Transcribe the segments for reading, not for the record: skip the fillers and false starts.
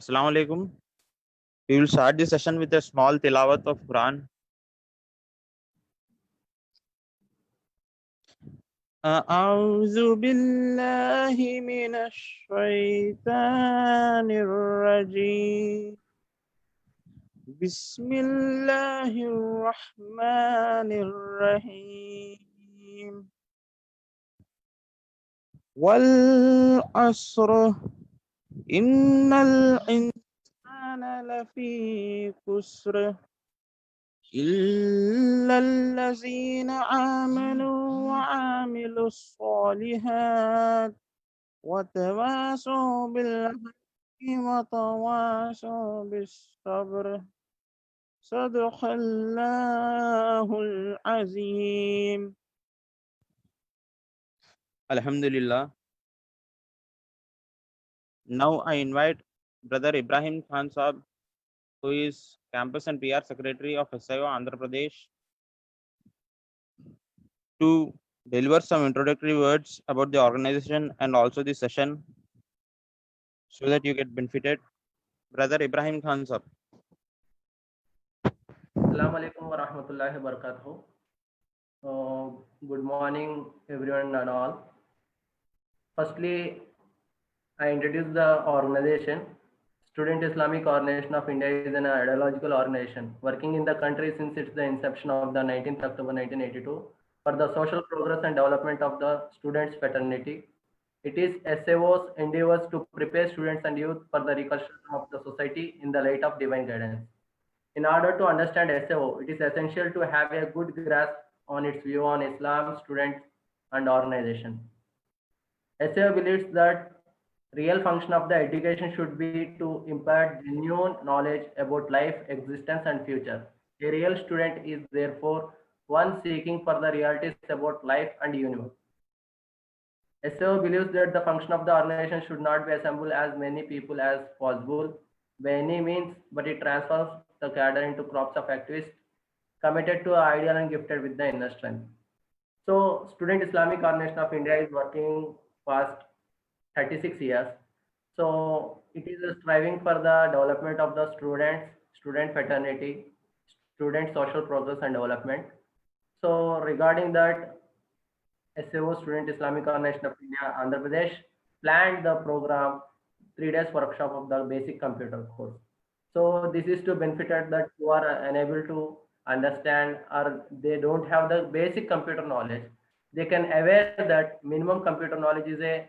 Assalamu alaikum. We will start the session with a small tilawat of Quran. أعوذ بالله من الشيطان الرجيم. بسم الله الرحمن الرحيم. والعصر إن الإنسان لفي خسر إلا الذين آمنوا وعملوا الصالحات وتواصوا بالحق وتواصوا بالصبر صدق الله العظيم. Alhamdulillah. Now I invite Brother Ibrahim Khan Saab, who is Campus and PR Secretary of SIO Andhra Pradesh, to deliver some introductory words about the organization and also the session so that you get benefited. Brother Ibrahim Khan Saab. Assalamu alaikum wa rahmatullahi wa barakatuh. Good morning, everyone and all. Firstly, I introduce the organization. Student Islamic Organization of India is an ideological organization working in the country since its the inception of the 19th October 1982 for the social progress and development of the students' fraternity. It is SAO's endeavors to prepare students and youth for the reconstruction of the society in the light of divine guidance. In order to understand SAO, it is essential to have a good grasp on its view on Islam, students, and organization. SAO believes that real function of the education should be to impart genuine knowledge about life, existence, and future. A real student is therefore one seeking for the realities about life and universe. SAO believes that the function of the organization should not be assemble as many people as possible by any means, but it transforms the cadre into crops of activists committed to ideal and gifted with the inner strength. So, Student Islamic Organization of India is working past 36 years. So, it is striving for the development of the students, student fraternity, student social progress and development. So, regarding that, SAO Student Islamic Organization of India, Andhra Pradesh planned the program 3 days workshop of the basic computer course. So this is to benefit that who are unable to understand or they don't have the basic computer knowledge. They can aware that minimum computer knowledge is a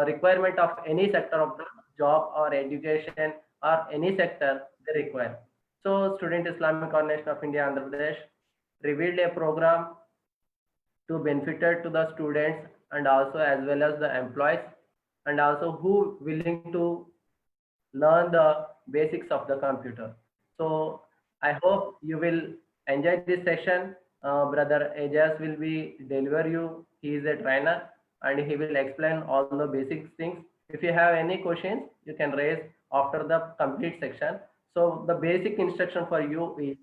requirement of any sector of the job or education or any sector they require. So Student Islamic Organization of India, Andhra Pradesh revealed a program to benefit to the students and also as well as the employees and also who willing to learn the basics of the computer. So I hope you will enjoy this session. Brother Ajas will be deliver you. He is a trainer and he will explain all the basic things. If you have any questions, you can raise after the complete section. So the basic instruction for you is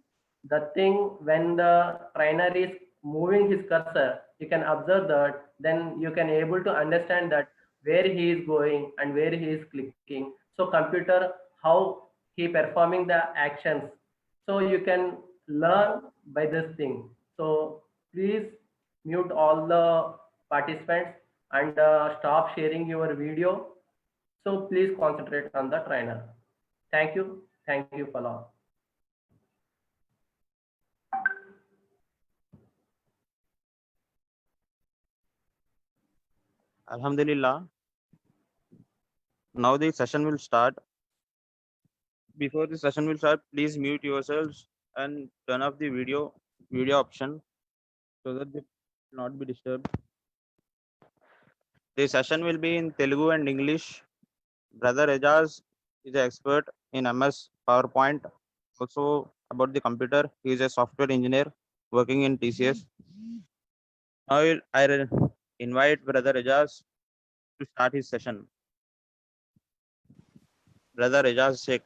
the thing when the trainer is moving his cursor, you can observe that, then you can able to understand that where he is going and where he is clicking. So computer, how he performing the actions. So you can learn by this thing. So please mute all the participants and stop sharing your video. So please concentrate on the trainer. Thank you. Thank you, Pallav. Alhamdulillah. Now the session will start. Before the session will start, please mute yourselves and turn off the video option so that they will not be disturbed. The session will be in Telugu and English. Brother Ejaz is an expert in MS PowerPoint, also about the computer. He is a software engineer working in TCS. Now I invite Brother Ejaz to start his session. Brother Ejaz Sheikh.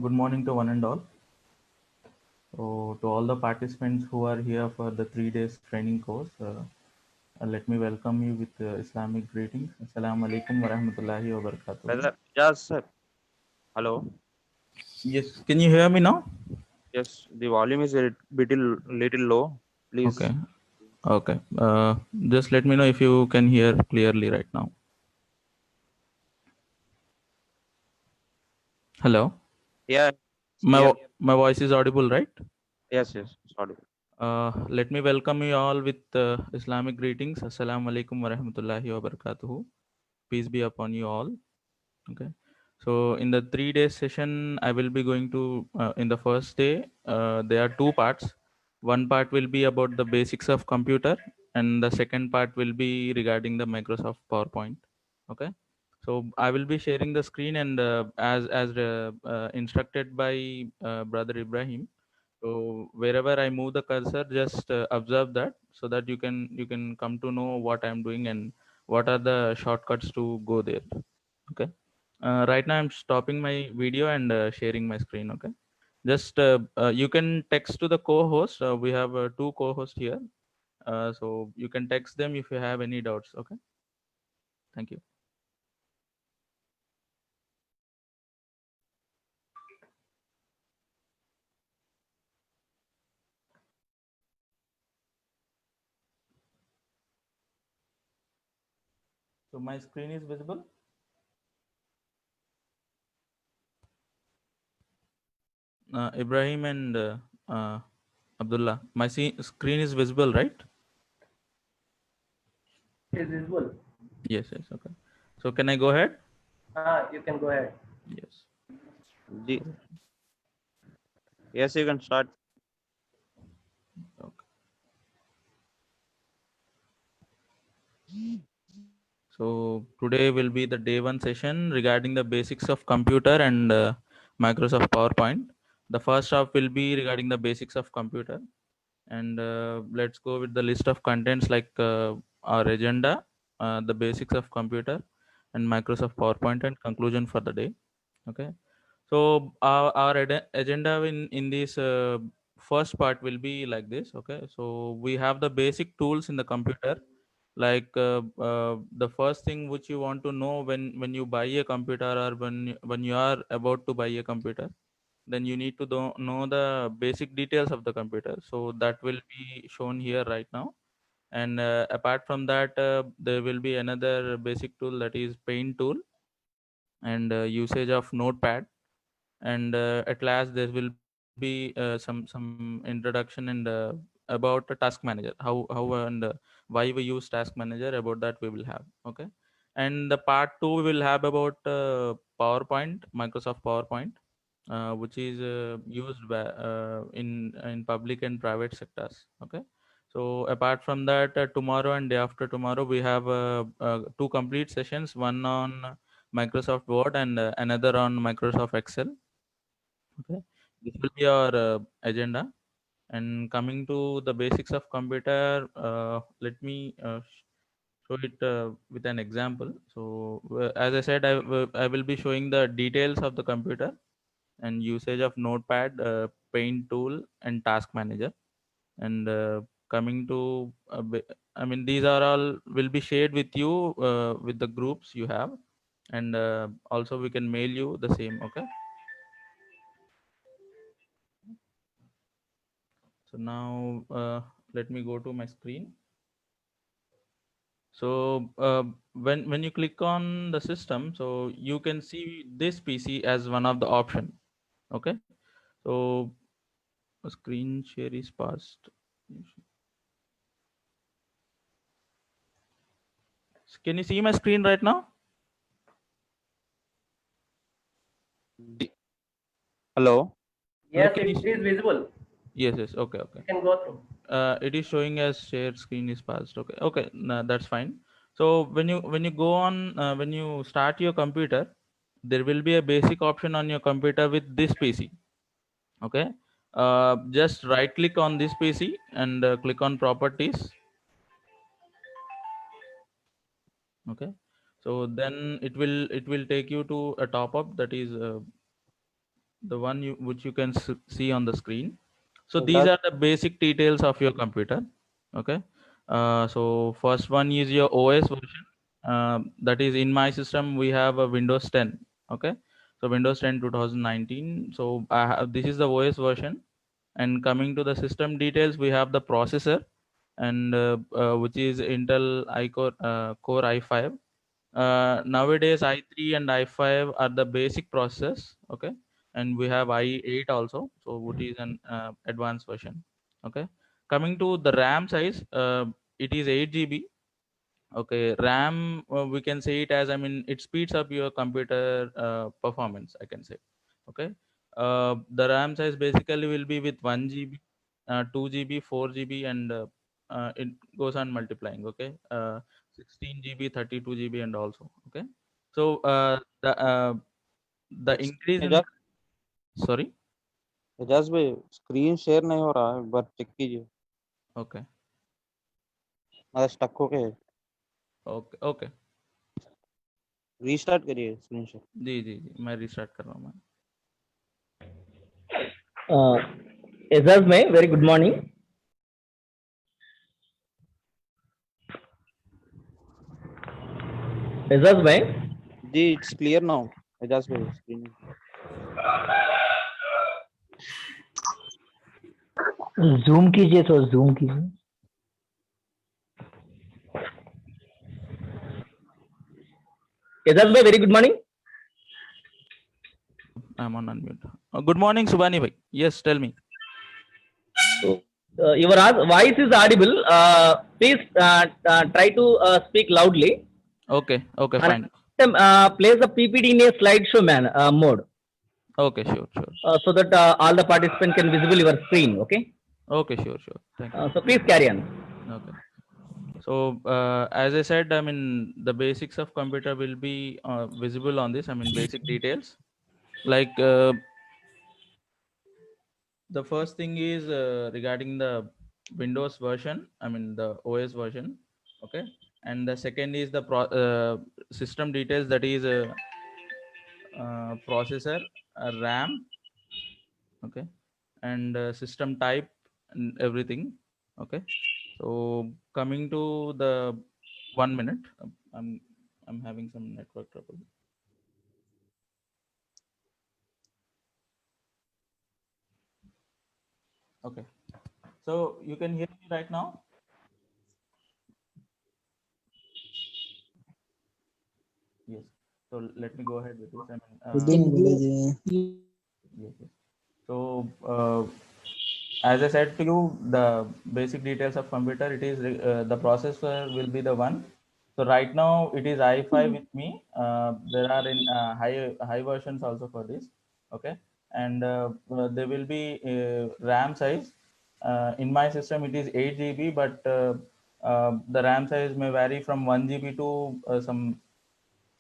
Good morning to one and all. So, to all the participants who are here for the 3 days training course, let me welcome you with Islamic greetings. Assalamu alaikum wa rahmatullahi wa barakatuh. Brother Ejaz, sir. Hello. Yes, can you hear me now? Yes, the volume is a little low. Please. Okay. Okay. Just let me know if you can hear clearly right now. Hello. Yeah. My Clear. my voice is audible, right? Yes. Sorry. Let me welcome you all with Islamic greetings. Assalamu alaikum wa rahmatullahi wa barakatuh. Peace be upon you all. Okay. So in the 3 day session, I will be going to, in the first day, there are two parts. One part will be about the basics of computer, and the second part will be regarding the Microsoft PowerPoint. Okay. So I will be sharing the screen, and as instructed by Brother Ibrahim. So wherever I move the cursor, just observe that, so that you can come to know what I'm doing and what are the shortcuts to go there. Okay. Right now I'm stopping my video and sharing my screen. Okay. Just you can text to the co-host. We have two co-hosts here, so you can text them if you have any doubts. Okay. Thank you. So my screen is visible. Ibrahim and Abdullah, my screen is visible, right? Is visible. Yes. Okay. So can I go ahead? You can go ahead. Yes. Yes, you can start. Okay. So today will be the day one session regarding the basics of computer and Microsoft PowerPoint. The first half will be regarding the basics of computer, and let's go with the list of contents like our agenda, the basics of computer, and Microsoft PowerPoint, and conclusion for the day. Okay. So our agenda in this first part will be like this. Okay. So we have the basic tools in the computer, like the first thing which you want to know when you buy a computer, or when you are about to buy a computer, then you need to know the basic details of the computer. So that will be shown here right now. And apart from that, there will be another basic tool, that is paint tool, and usage of notepad. And at last there will be some introduction and about the task manager, how and why we use task manager. About that we will have. Okay. And the part 2 we will have about PowerPoint, Microsoft PowerPoint, which is used by, in public and private sectors. Okay. So apart from that, tomorrow and day after tomorrow we have two complete sessions, one on Microsoft Word and another on Microsoft Excel. Okay. This will be our agenda. And coming to the basics of computer, let me show it with an example. So as I said, I will be showing the details of the computer and usage of notepad, paint tool, and task manager. And coming to I mean, these are all will be shared with you with the groups you have. And also we can mail you the same. Okay. So now let me go to my screen. So when you click on the system, so you can see this PC as one of the option. Okay. So screen share is passed. Can you see my screen right now? Hello. Yes, Can it is visible. Yes. Okay. You can go through. It is showing as shared screen is passed. Okay. No, that's fine. So when you go on, when you start your computer, there will be a basic option on your computer with this PC. Okay. Just right click on this PC and click on properties. Okay. So then it will take you to a top up, that is the one which you can see on the screen. So these Ejaz, are the basic details of your computer. Okay. So first one is your OS version. That is in my system, we have a Windows 10. Okay. So Windows 10 2019. So I have, this is the OS version. And coming to the system details, we have the processor, and which is Intel Core i5. Nowadays, i3 and i5 are the basic processors. Okay. And we have i8 also. So what is an advanced version. Okay. Coming to the RAM size, it is 8 GB. Okay, RAM, we can say it as, I mean, it speeds up your computer performance, I can say. Okay, the RAM size basically will be with 1 GB, 2 GB, 4 GB, and it goes on multiplying. Okay, 16 GB, 32 GB, and also. Okay, so the increase in, sorry. Ejaz भाई screen share नहीं हो रहा है, एक बार check कीजिए, Okay, मतलब stuck हो गए, okay, okay. रीस्टार्ट करिए स्क्रीन शेयर। जी जी जी, मैं रिस्टार्ट कर रहा हूँ मैं। Azaz May, very good morning. Azaz May, जी इट्स क्लियर नाउ, एजाज भाई स्क्रीन। जूम कीजिए, तो जूम कीजिए। Azaz May, very good morning. I'm on unmute. Good morning, Subhani bhai. Yes, tell me. Your voice is audible. Please try to speak loudly. Okay, okay, fine. And place the PPT in a slideshow mode, Okay, sure, sure. so that all the participants can visible your screen. Okay. Okay, sure, sure. Thank you. So please carry on. Okay. So as I said, I mean, the basics of computer will be visible on this. I mean, basic details. Like the first thing is regarding the Windows version. I mean, the OS version. Okay. And the second is the system details. That is processor, RAM. Okay. And system type and everything. Okay. So coming to the 1 minute, I'm having some network trouble. Okay, so you can hear me right now. Yes. So let me go ahead with this. I mean, yes, yes. So as I said to you, the basic details of computer, it is the processor will be the one. So right now it is i5 with me. There are in high versions also for this. Okay, and there will be RAM size. In my system it is 8 GB, but the RAM size may vary from 1 GB to some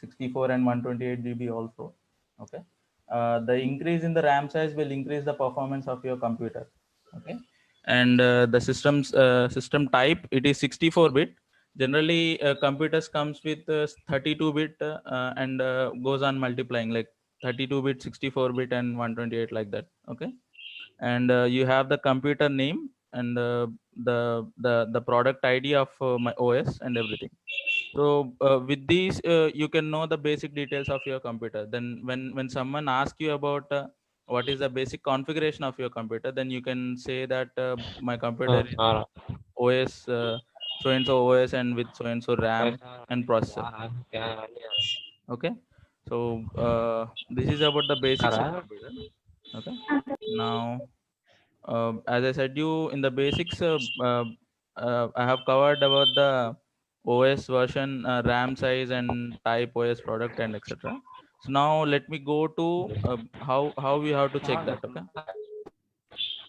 64 and 128 GB also. Okay, the increase in the RAM size will increase the performance of your computer. Okay, and the system type, it is 64-bit. Generally computers comes with 32-bit and goes on multiplying, like 32-bit, 64-bit, and 128, like that. Okay, and you have the computer name and the product ID of my OS and everything. So with these you can know the basic details of your computer. Then when someone asks you about what is the basic configuration of your computer, then you can say that my computer is OS so and so OS and with so and so RAM and processor. Okay, so this is about the basics of computer. Okay, now as I said you in the basics, I have covered about the OS version, RAM size, and type, OS product, and etc. So now let me go to how we have to check that. Okay,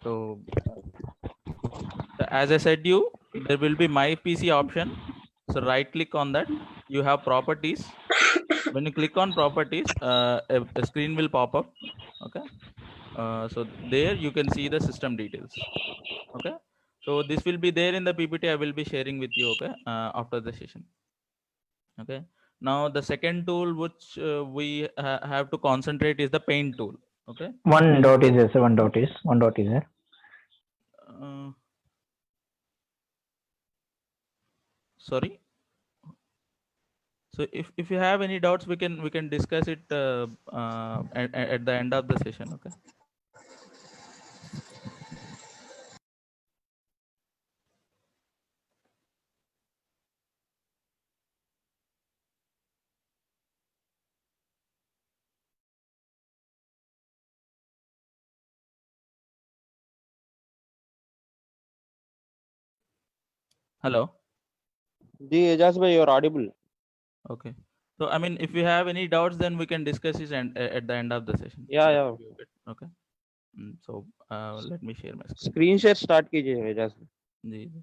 so as I said you, there will be my PC option. So right click on that. You have properties. When you click on properties, a screen will pop up. Okay, so there you can see the system details. Okay, so this will be there in the PPT. I will be sharing with you. Okay, after the session. Okay, now the second tool which we have to concentrate is the paint tool. Okay, One dot is there, sir. One dot is there. uh, Sorry. So if you have any doubts, we can discuss it at the end of the session. Okay. Hello. जी एजाज भाई, you're audible. Okay. So I mean, if you have any doubts, then we can discuss it and at the end of the session. Yeah, That yeah. will be okay. Okay. So let me share my screen. Screen share start कीजिए एजाज भाई. जी, जी.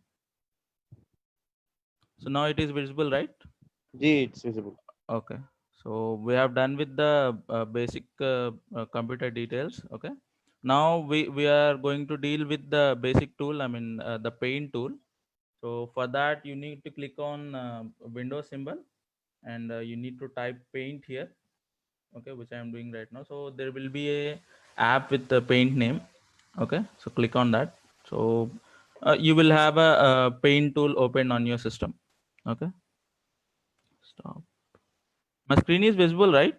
So now it is visible, right? Ji, it's visible. Okay. So we have done with the basic computer details. Okay. Now we are going to deal with the basic tool. I mean the paint tool. So for that you need to click on Windows symbol and you need to type paint here. Okay, which I am doing right now. So there will be a app with the paint name. Okay, so click on that. So you will have a paint tool open on your system. Okay, stop. My screen is visible, right?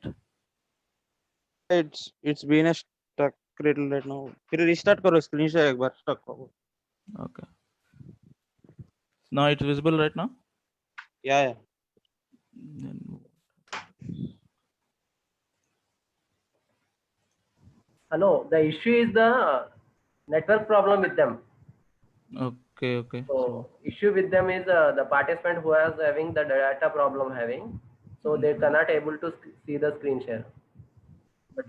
It's been a stuck little right now. फिर restart करो screen share एक बार stuck हो. Okay. Now it's visible right now. Yeah, yeah. Then- No, the issue is the network problem with them. Okay, okay. So issue with them is the participant who is having the data problem having, so they cannot able to see the screen share. But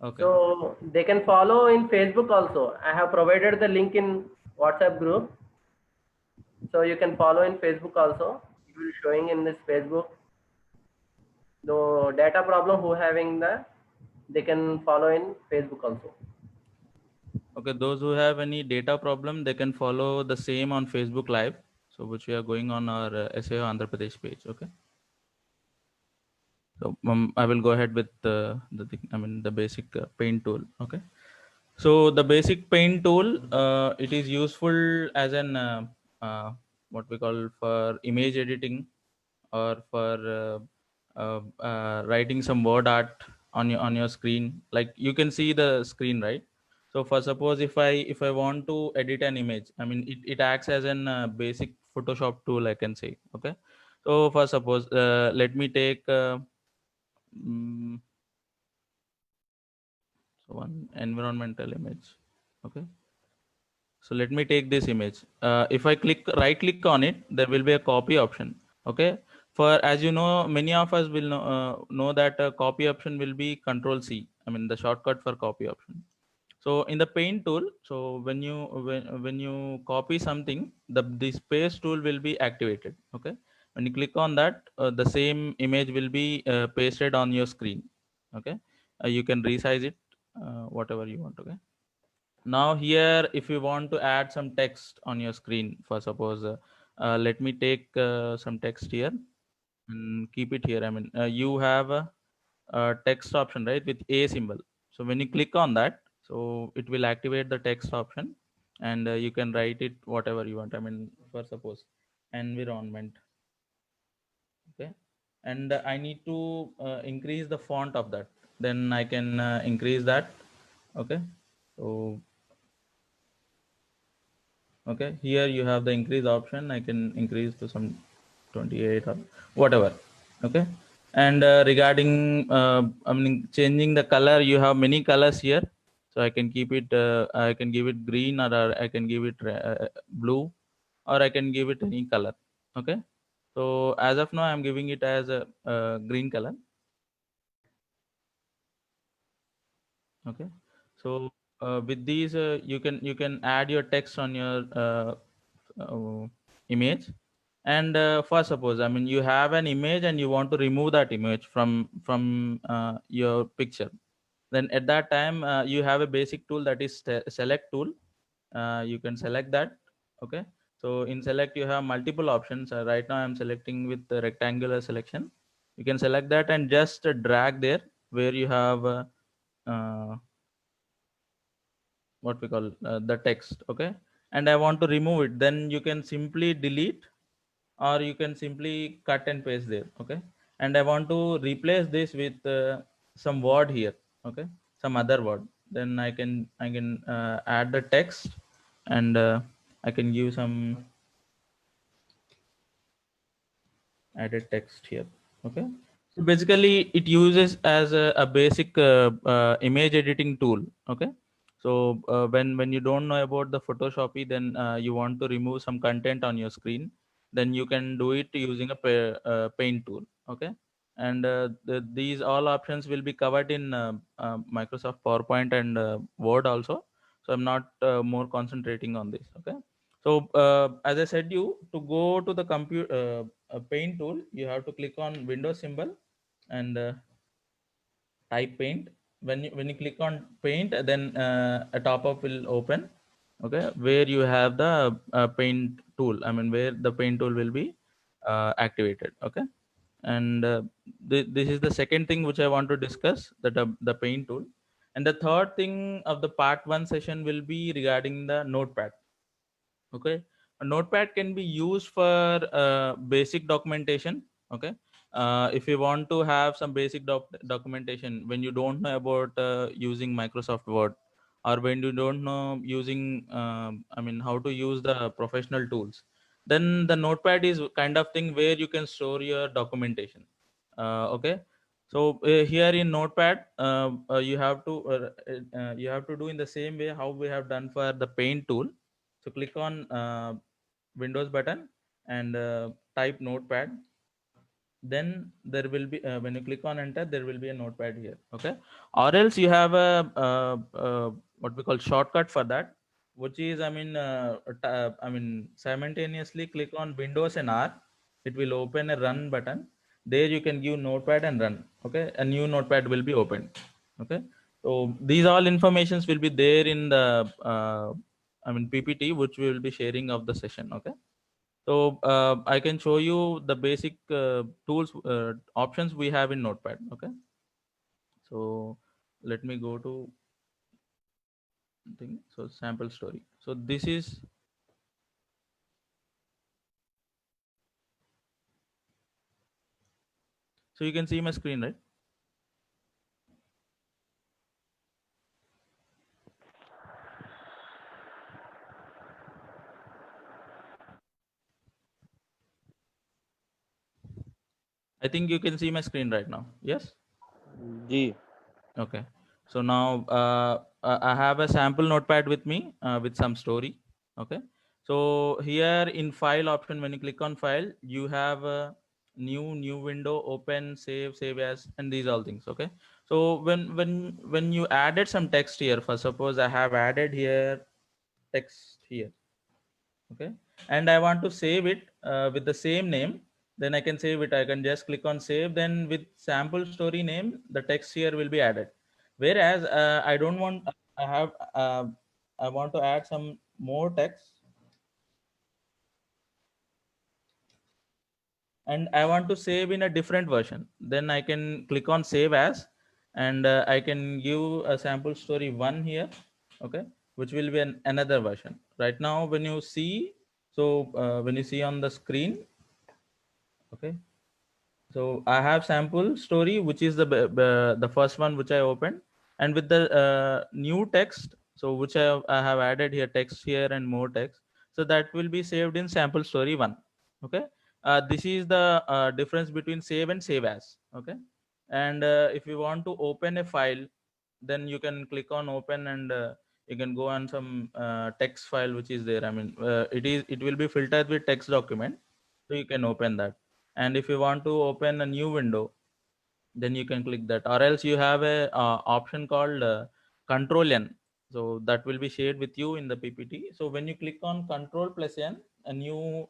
Okay. so they can follow in Facebook also. I have provided the link in WhatsApp group, so you can follow in Facebook also. It will showing in this Facebook. The data problem who having the, they can follow in Facebook also. Okay, those who have any data problem, they can follow the same on Facebook Live. So which we are going on our SAO Andhra Pradesh page. Okay. So I will go ahead with the thing, I mean the basic paint tool. Okay. So the basic paint tool, it is useful as an what we call for image editing or for writing some word art on your screen. Like you can see the screen, right? So for suppose if I want to edit an image, I mean it acts as an basic Photoshop tool, I can say. Okay. So for suppose let me take mm, so one environmental image. Okay. So let me take this image. If I right click on it, there will be a copy option. Okay. For as you know, many of us will know that copy option will be Control C. I mean the shortcut for copy option. So in the paint tool, so when you copy something, the space tool will be activated. Okay. When you click on that, the same image will be pasted on your screen. Okay. You can resize it whatever you want. Okay. Now here if you want to add some text on your screen, for suppose let me take some text here and keep it here. I mean you have a text option, right, with a symbol. So when you click on that, so it will activate the text option and you can write it whatever you want. I mean for suppose environment. Okay. And I need to increase the font of that, then I can increase that. Okay. So okay, here you have the increase option. I can increase to some 28 or whatever. Okay. And regarding I mean changing the color, you have many colors here. So I can keep it I can give it green, or I can give it blue, or I can give it any color. Okay. So as of now I'm giving it as a green color. Okay. So with these you can add your text on your image. And for suppose, I mean you have an image and you want to remove that image from your picture, then at that time you have a basic tool, that is select tool. You can select that. Okay. So in select you have multiple options. Right now I'm selecting with the rectangular selection. You can select that and just drag there where you have uh, what we call the text. Okay. And I want to remove it, then you can simply delete, or you can simply cut and paste there. Okay. And I want to replace this with some word here. Okay. Some other word. Then I can add the text, and I can give some added text here. Okay. So basically it uses as a basic image editing tool. Okay. So when you don't know about the Photoshoppy, then you want to remove some content on your screen, then you can do it using a paint tool. Okay. And these all options will be covered in Microsoft PowerPoint and Word also. So I'm not more concentrating on this. Okay. So as I said, you to go to the computer paint tool, you have to click on Windows symbol and type paint. When you click on paint, then a top-up will open. Okay, where you have the paint tool. I mean, where the paint tool will be activated. Okay, and this is the second thing which I want to discuss, that the paint tool. And the third thing of the part one session will be regarding the notepad. Okay, a notepad can be used for basic documentation. Okay, if you want to have some basic documentation when you don't know about using Microsoft Word, or when you don't know using I mean how to use the professional tools, then the notepad is kind of thing where you can store your documentation. Okay, so here in notepad, you have to do in the same way how we have done for the paint tool. So click on Windows button and type notepad. Then there will be when you click on enter, there will be a notepad here. Okay, or else you have a what we call shortcut for that, which is I mean simultaneously click on Windows and R. It will open a run button. There you can give notepad and run. Okay, a new notepad will be opened. Okay, so these all informations will be there in the I mean PPT, which we will be sharing of the session. Okay, so I can show you the basic tools options we have in Notepad. Okay, so let me go to thing. So sample story. So this is, so you can see my screen, right? I think you can see my screen right now. Yes. G. Okay. So now I have a sample notepad with me with some story. Okay. So here in file option, when you click on file, you have a new window, open, save as, and these all things. Okay. So when you added some text here, for suppose I have added here text here. Okay, and I want to save it with the same name, then I can save it. I can just click on save, then with sample story name the text here will be added. Whereas I don't want, I have I want to add some more text, and I want to save in a different version, then I can click on save as, and I can give a sample story 1 here. Okay, which will be another version. Right now when you see, so when you see on the screen, okay, so I have sample story, which is the first one which I opened, and with the new text, so which I have added here text here and more text, so that will be saved in sample story 1. Okay, this is the difference between save and save as. Okay, and if you want to open a file, then you can click on open, and you can go on some text file which is there. I mean it will be filtered with text document, so you can open that. And if you want to open a new window, then you can click that, or else you have a option called control n, so that will be shared with you in the PPT. So when you click on control plus n, a new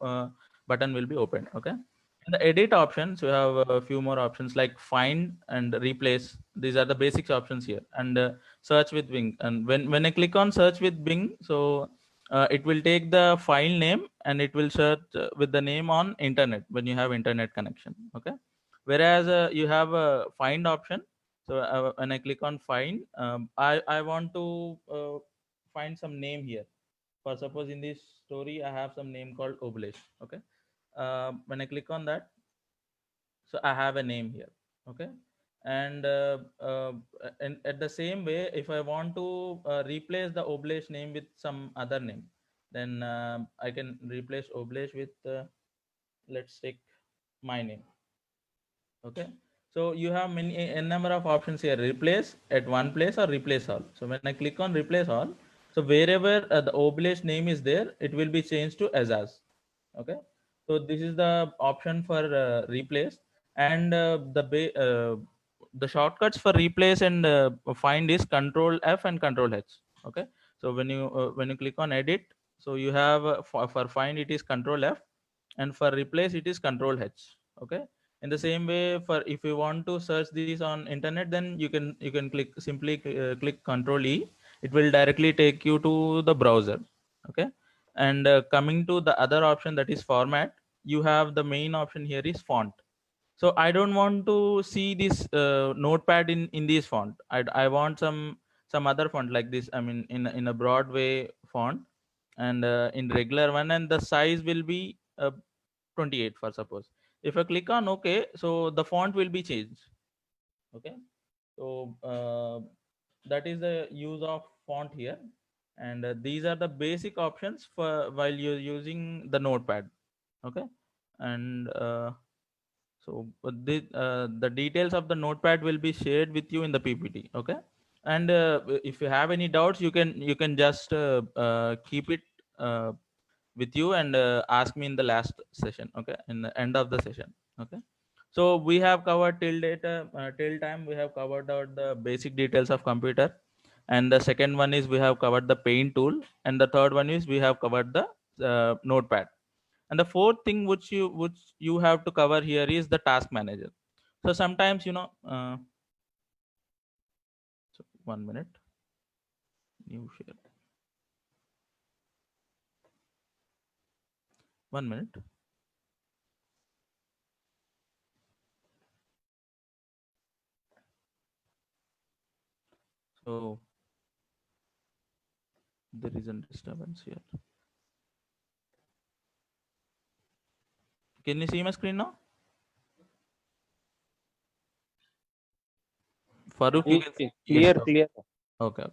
button will be opened. Okay, in the edit options, you have a few more options like find and replace. These are the basics options here. And search with Bing, and when I click on search with Bing, so it will take the file name and it will search with the name on internet when you have internet connection. Okay, whereas you have a find option. So when I click on find, I want to find some name here. For suppose in this story I have some name called Oblesh. Okay, When I click on that, so I have a name here. Okay. And and at the same way, if I want to replace the Oblesh name with some other name, then I can replace Oblesh with let's take my name. Okay. So you have many a number of options here: replace at one place or replace all. So when I click on replace all, so wherever the Oblesh name is there, it will be changed to Azaz. Okay. So this is the option for replace. And the shortcuts for replace and find is Control F and Control H. Okay. So when you click on edit, so you have for find it is Control F, and for replace it is Control H. Okay. In the same way, for if you want to search these on internet, then you can click simply click Control E. It will directly take you to the browser. Okay. And coming to the other option, that is format, you have the main option here is font. So I don't want to see this notepad in this font. I want some other font like this, I mean in a Broadway font, and in regular one, and the size will be 28 for suppose. If I click on OK, so the font will be changed. Okay. So that is the use of font here. And these are the basic options for while you're using the notepad. Okay. And the details of the notepad will be shared with you in the PPT. Okay. And if you have any doubts, you can just keep it with you and ask me in the last session. Okay. In the end of the session. Okay. So we have covered till time we have covered out the basic details of computer, and the second one is we have covered the paint tool, and the third one is we have covered the notepad. And the fourth thing which you have to cover here is the task manager. So sometimes so 1 minute, new share, 1 minute. So there is a disturbance here. Can you see my screen now? Farooq, you can see? Yes. Clear. Okay. Okay.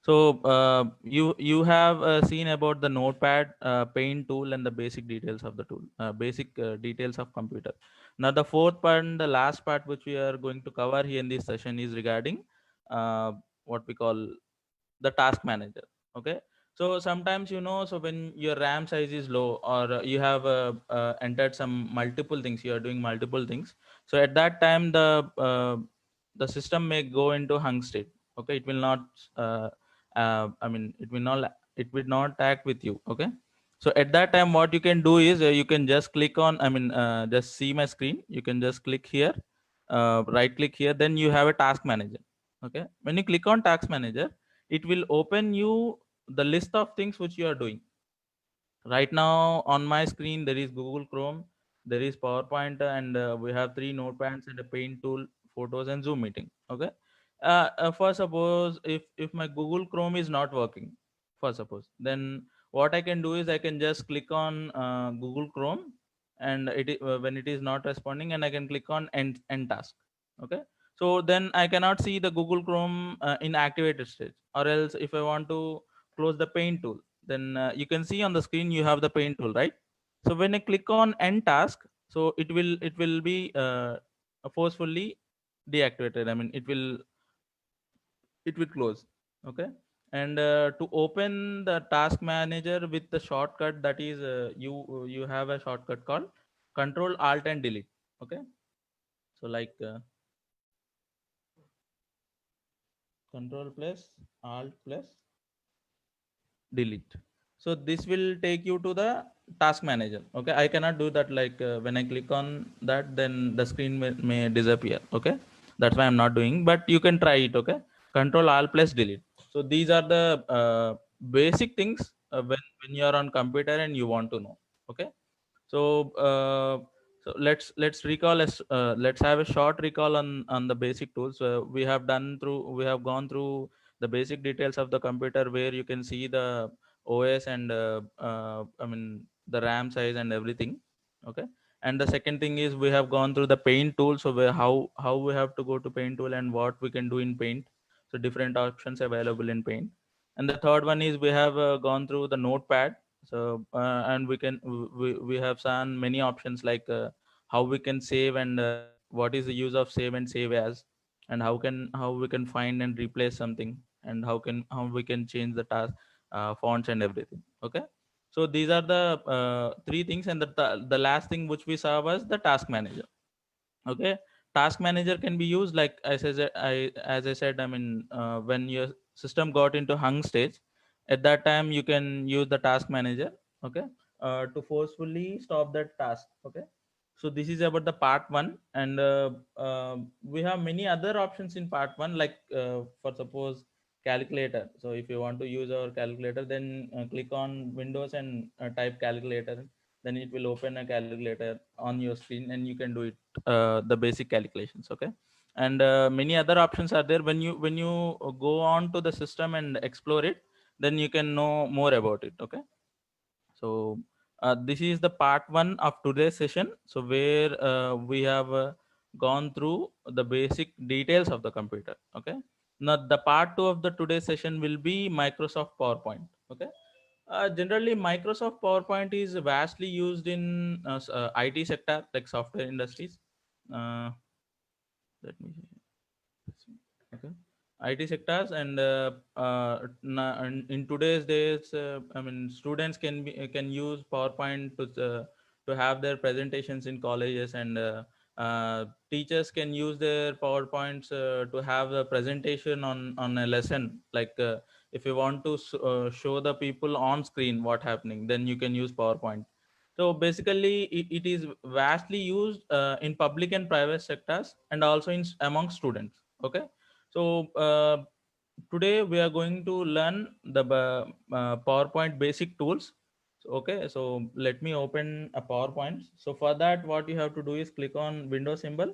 So you have seen about the notepad, paint tool, and the basic details of the tool, basic details of computer. Now the fourth part and the last part which we are going to cover here in this session is regarding what we call the task manager. Okay. So sometimes so when your RAM size is low, or you have entered some multiple things, you are doing multiple things, so at that time the system may go into hung state. Okay. It will not I mean it will not act with you. Okay. So at that time what you can do is you can just click on, just see my screen, you can just click here, right click here, then you have a task manager. Okay. When you click on task manager, it will open you the list of things which you are doing. Right now on my screen there is Google Chrome, there is PowerPoint, and we have 3 notepads and a paint tool, photos, and Zoom meeting. Okay. For suppose if my Google Chrome is not working, for suppose, then what I can do is I can just click on Google Chrome, and when it is not responding, and I can click on end task. Okay. So then I cannot see the Google Chrome in activated stage. Or else if I want to close the paint tool, then you can see on the screen you have the paint tool, right? So when I click on end task, so it will be forcefully deactivated. I mean it will close. Okay. And to open the task manager with the shortcut, that is you have a shortcut called Control Alt and Delete. Okay. So like Control plus Alt plus Delete. So this will take you to the task manager. Okay. I cannot do that, like when I click on that, then the screen may disappear. Okay. That's why I'm not doing, but you can try it. Okay. Control Alt plus Delete. So these are the basic things when you are on computer and you want to know. Okay. So so let's recall as let's have a short recall on the basic tools. We have gone through the basic details of the computer, where you can see the OS and the RAM size and everything. Okay. And the second thing is we have gone through the paint tool. So how we have to go to paint tool and what we can do in paint. So different options available in paint. And the third one is we have gone through the notepad. So and we have seen many options like how we can save and what is the use of save and save as, and how we can find and replace something, and how we can change the task fonts and everything. Okay. So these are the three things, and the last thing which we saw was the task manager. Okay. Task manager can be used like as I said, I mean, when your system got into hung stage, at that time you can use the task manager. Okay. To forcefully stop that task. Okay. So this is about the part one, and we have many other options in part one, like for suppose calculator. So if you want to use our calculator, then click on Windows and type calculator, then it will open a calculator on your screen and you can do it, the basic calculations. Okay. And many other options are there. When you go on to the system and explore it, then you can know more about it. Okay. So this is the part one of today's session. So where we have gone through the basic details of the computer. Okay. Now the part two of the today's session will be Microsoft PowerPoint. Okay. Generally, Microsoft PowerPoint is vastly used in IT sector, like software industries. Uh, Let me see. Okay. IT sectors, and in today's days, I mean, students can use PowerPoint to have their presentations in colleges, and teachers can use their PowerPoints to have a presentation on a lesson. Like if you want to show the people on screen what happening, then you can use PowerPoint. So basically, it is vastly used in public and private sectors, and also among students. Okay. So today we are going to learn the PowerPoint basic tools. So, okay, so let me open a PowerPoint. So for that, what you have to do is click on Windows symbol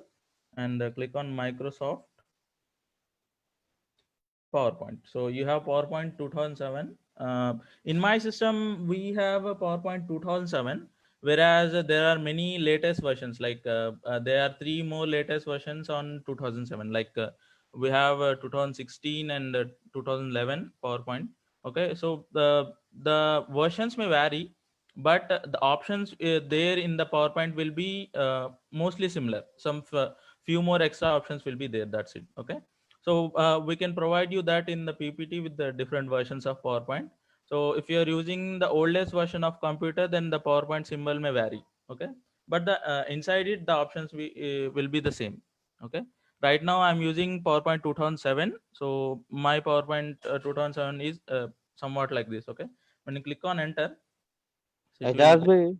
and click on Microsoft PowerPoint. So you have PowerPoint 2007. In my system, we have a PowerPoint 2007, whereas there are many latest versions. Like there are three more latest versions on 2007. Like we have 2016 and 2011 PowerPoint. Okay, so the versions may vary, but the options there in the PowerPoint will be mostly similar. Some few more extra options will be there. That's it. Okay. So we can provide you that in the PPT with the different versions of PowerPoint. So if you are using the oldest version of computer, then the PowerPoint symbol may vary. Okay, but the inside it, the options will be the same. Okay. Right now I'm using PowerPoint 2007. So my PowerPoint 2007 is somewhat like this. Okay. When you click on enter, so it will. Ejaz भाई,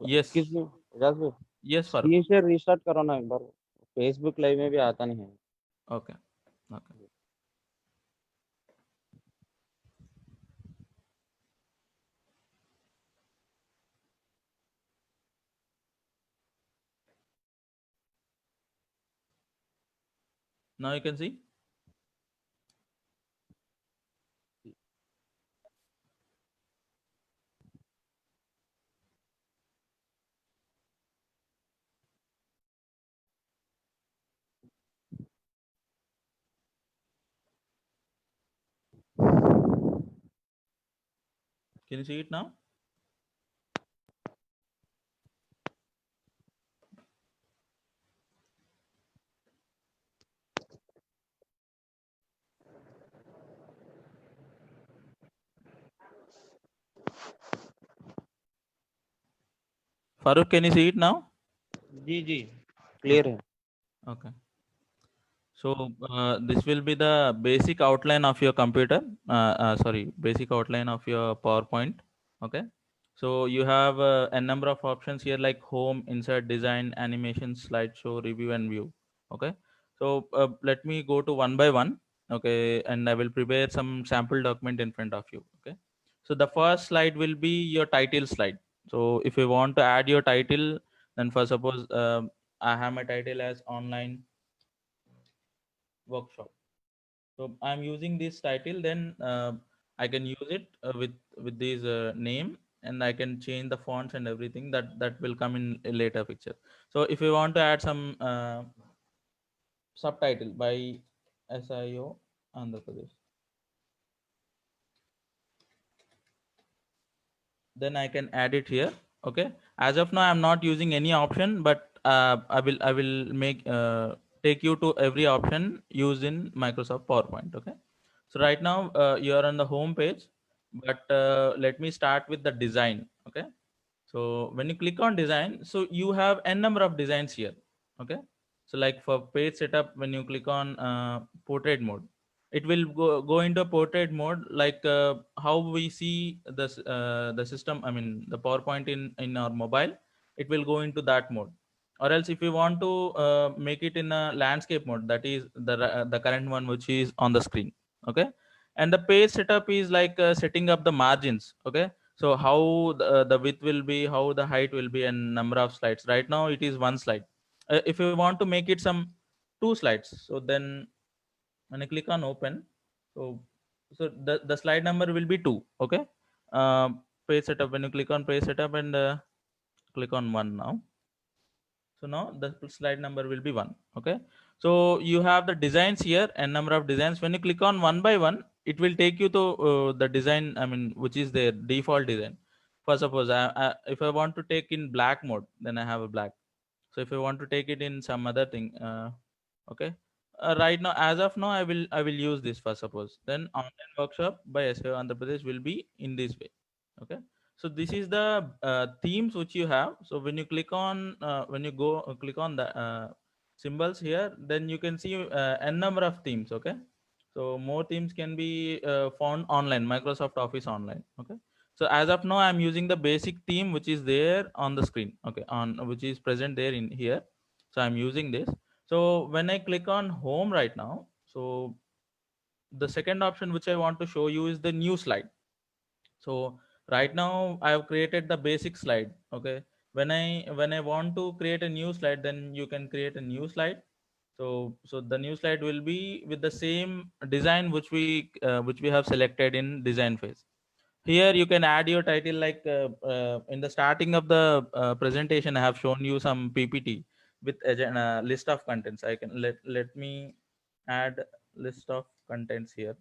Yes. excuse me, Ejaz भाई, Yes, Farooq. Screen share restart करो ना एक बार, Facebook live में भी आता नहीं है. Okay. Okay. Now you can see. Can you see it now? Farooq, can you see it now? जी जी, क्लियर Okay. है. Okay. So this will be the basic outline of your computer. Sorry, basic outline of your PowerPoint. Okay. So you have a number of options here like home, insert, design, animation, slideshow, review, and view. Okay. So let me go to one by one. Okay, and I will prepare some sample document in front of you. Okay. So the first slide will be your title slide. So if you want to add your title, then for suppose I have my title as online workshop. So I'm using this title, then I can use it with this name, and I can change the fonts and everything. That will come in a later picture. So if you want to add some subtitle by SIO Andhra Pradesh, then I can add it here. Okay, as of now I'm not using any option, but I will make take you to every option used in Microsoft PowerPoint. Okay, so right now you are on the home page, but let me start with the design. Okay, so when you click on design, so you have n number of designs here. Okay, so like for page setup, when you click on portrait mode, it will go into portrait mode, like how we see the system, I mean the PowerPoint in our mobile. It will go into that mode. Or else if you want to make it in a landscape mode, that is the current one which is on the screen. Okay, and the page setup is like setting up the margins. Okay, so how the width will be, how the height will be, and number of slides. Right now it is one slide. If you want to make it some two slides, so then when I click on open, so the slide number will be 2. Okay, page setup, when you click on page setup and click on 1 now, so now the slide number will be 1. Okay, so you have the designs here and number of designs. When you click on one by one, it will take you to the design, I mean which is their default design. For suppose if I want to take in black mode, then I have a black. So if I want to take it in some other thing, okay, right now as of now I will use this. For suppose, then online workshop by SAO Andhra Pradesh will be in this way. Okay, so this is the themes which you have. So when you click on when you go click on the symbols here, then you can see n number of themes. Okay, so more themes can be found online, Microsoft Office online. Okay, so as of now I'm using the basic theme which is there on the screen. Okay, on which is present there in here. So I'm using this. So when I click on home right now, so the second option which I want to show you is the new slide. So right now I have created the basic slide. Okay, when I want to create a new slide, then you can create a new slide. So the new slide will be with the same design which we have selected in design phase. Here you can add your title, like in the starting of the presentation I have shown you some PPT with a list of contents. I can let me add list of contents here.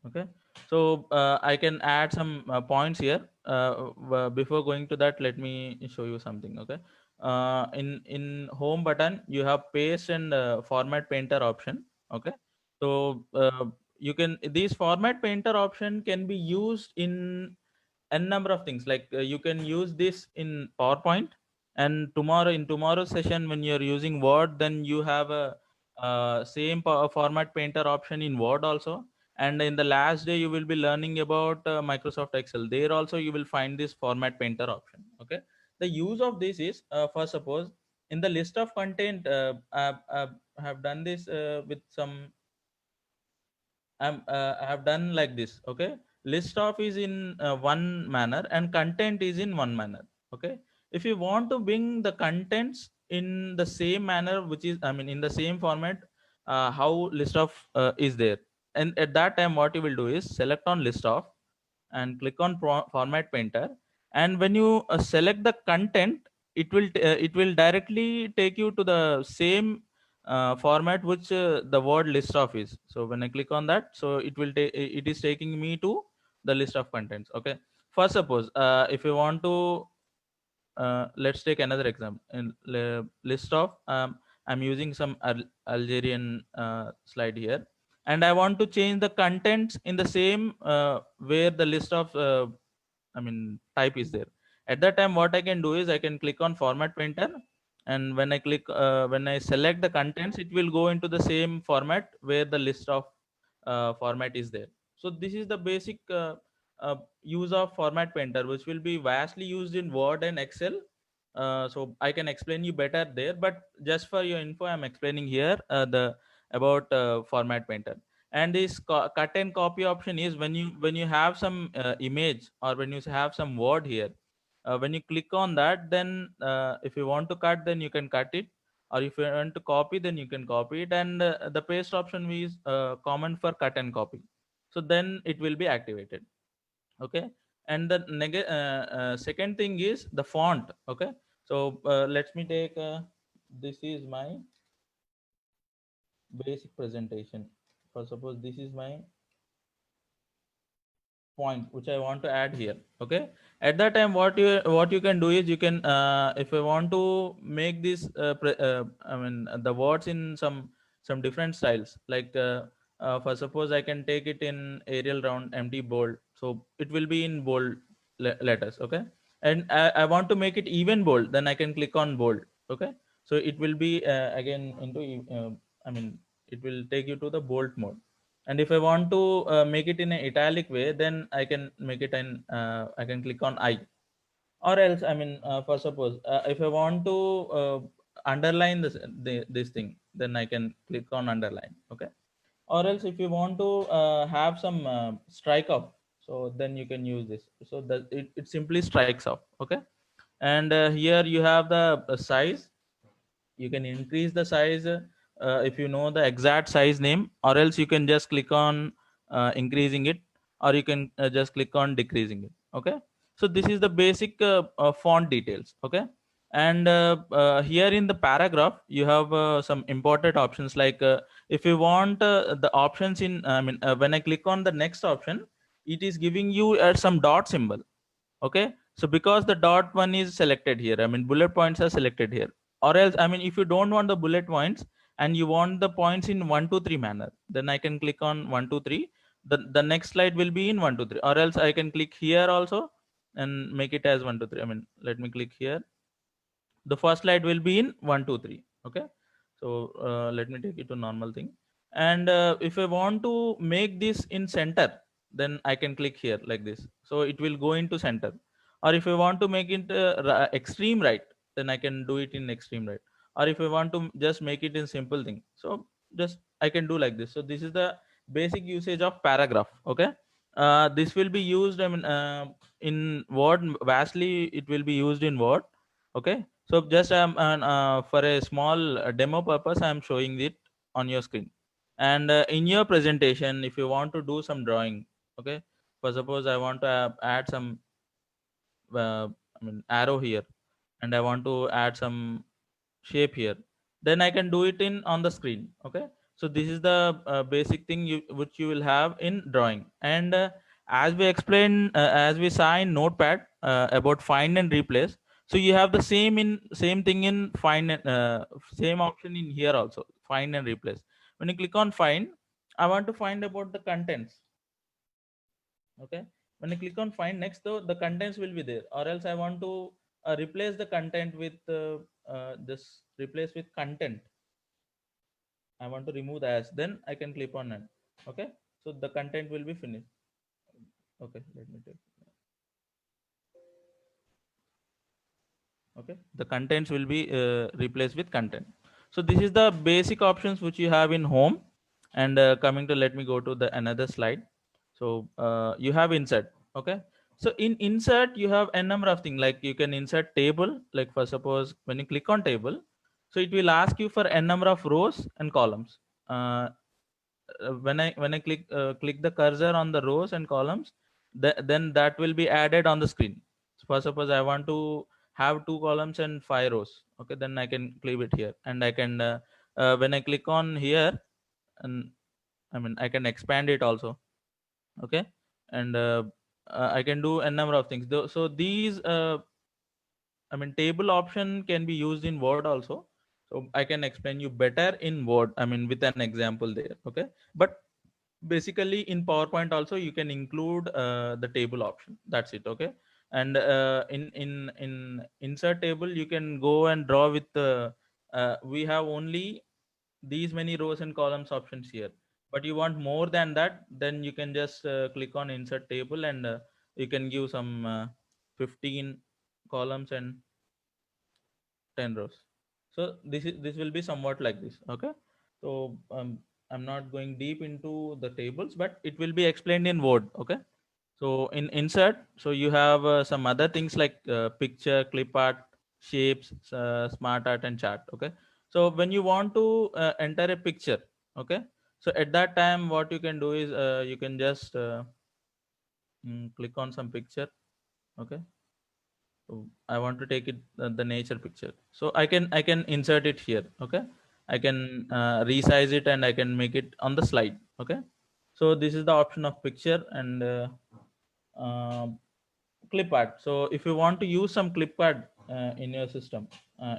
Okay, so I can add some points here. Before going to that, let me show you something. Okay, in home button you have paste and format painter option. Okay, so you can, this format painter option can be used in n number of things. Like you can use this in PowerPoint, and tomorrow's session when you're using Word, then you have a same format painter option in Word also. And in the last day you will be learning about Microsoft Excel. There also you will find this format painter option. Okay, the use of this is, for suppose in the list of content, I have done this with some, I have done like this. Okay, list of is in one manner and content is in one manner. Okay, if you want to bring the contents in the same manner, which is, I mean in the same format, how list of is there, and at that time what you will do is select on list of and click on format painter. And when you select the content, it will directly take you to the same format which the word list of is. So when I click on that, so it is taking me to the list of contents. Okay, for suppose if you want to let's take another example in list of I'm using some Algerian slide here, and I want to change the contents in the same where the list of I mean type is there. At that time what I can do is I can click on format painter, and when I select the contents, it will go into the same format where the list of format is there. So this is the basic use of format painter, which will be vastly used in Word and Excel. So I can explain you better there, but just for your info I'm explaining here the about format painter. And this cut and copy option is when you have some image, or when you have some word here, when you click on that, then if you want to cut, then you can cut it, or if you want to copy, then you can copy it. And the paste option is common for cut and copy, so then it will be activated. Okay. And the second thing is the font. Okay. So let me take this is my basic presentation. For suppose this is my point which I want to add here. Okay. At that time, what you can do is you can if I want to make this I mean the words in some different styles, like for suppose I can take it in Arial round empty bold, so it will be in bold letters. Okay. And I want to make it even bold, then I can click on bold. Okay. So it will be again into I mean it will take you to the bold mode. And if I want to make it in an italic way, then I can make it in I can click on I. Or else I mean for suppose if I want to underline this thing, then I can click on underline. Okay. Or else if you want to have some strike off, so then you can use this, so that it simply strikes off. Okay. And here you have the size. You can increase the size if you know the exact size name, or else you can just click on increasing it, or you can just click on decreasing it. Okay. So this is the basic font details. Okay. And here in the paragraph you have some important options, like if you want the options in I mean when I click on the next option, it is giving you some dot symbol. Okay. So because the dot one is selected here, I mean bullet points are selected here. Or else I mean if you don't want the bullet points and you want the points in 1 2 3 manner, then I can click on 1 2 3. The next slide will be in 1 2 3. Or else I can click here also and make it as 1 2 3. I mean let me click here. The first slide will be in 1 2 3. Okay. So let me take it to normal thing. And if I want to make this in center, then I can click here like this, so it will go into center. Or if I want to make it extreme right, then I can do it in extreme right. Or if I want to just make it in simple thing, so just I can do like this. So this is the basic usage of paragraph. Okay. This will be used I mean in Word vastly. It will be used in Word. Okay. So just for a small demo purpose, I'm showing it on your screen. And in your presentation, if you want to do some drawing, okay, for suppose I want to add some I mean arrow here, and I want to add some shape here, then I can do it in on the screen. Okay. So this is the basic thing which you will have in drawing. And as we explained as we saw in Notepad about find and replace, so you have the same thing in find and same option in here also, find and replace. When you click on find, I want to find about the contents. Okay. When I click on find next, though, the contents will be there. Or else I want to replace the content with this replace with content. I want to remove the as, then I can click on none. Okay. So the content will be finished. Okay. Let me take. Okay. The contents will be replaced with content. So this is the basic options which you have in home. And coming to, let me go to the another slide. So you have insert. Okay. So in insert you have a number of things, like you can insert table, like for suppose when you click on table, so it will ask you for a number of rows and columns. When I click the cursor on the rows and columns, then that will be added on the screen. So for suppose I want to have 2 columns and 5 rows. Okay. Then I can click it here, and I can when I click on here, and I mean I can expand it also. Okay. And I can do a number of things. So these I mean table option can be used in Word also. So I can explain you better in Word, I mean with an example there. Okay. But basically in PowerPoint also you can include the table option. That's it. Okay. And in insert table you can go and draw with we have only these many rows and columns options here. But you want more than that, then you can just click on insert table, and you can give some 15 columns and 10 rows. So this will be somewhat like this. Okay. So I'm not going deep into the tables, but it will be explained in Word. Okay. So in insert, so you have some other things like picture, clip art, shapes, smart art, and chart. Okay. So when you want to enter a picture, okay, so at that time what you can do is you can just click on some picture. Okay. So I want to take it the nature picture. So I can insert it here. Okay. I can resize it and I can make it on the slide. Okay. So this is the option of picture and uh, clip art. So if you want to use some clip art in your system,